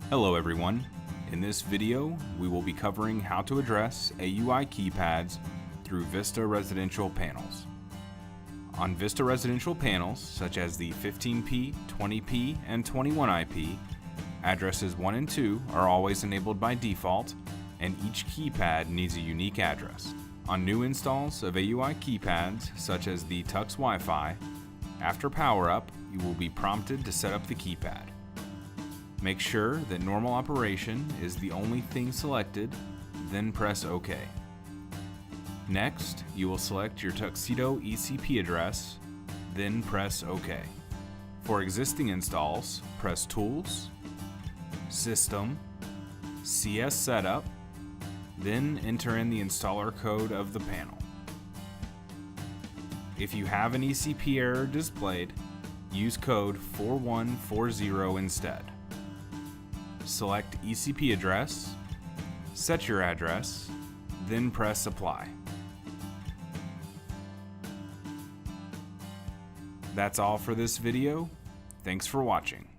Hello everyone. In this video, we will be covering how to address AUI keypads through VISTA residential panels. On VISTA residential panels, such as the 15P, 20P, and 21IP, addresses 1 and 2 are always enabled by default, and each keypad needs a unique address. On new installs of AUI keypads, such as the TUXWIFI, after power up, you will be prompted to set up the keypad. Make sure that normal operation is the only thing selected, then press OK. Next, you will select your Tuxedo ECP address, then press OK. For existing installs, press Tools, System, CS Setup, then enter in the installer code of the panel. If you have an ECP error displayed, use code 4140 instead. Select ECP address, set your address, then press Apply. That's all for this video. Thanks for watching.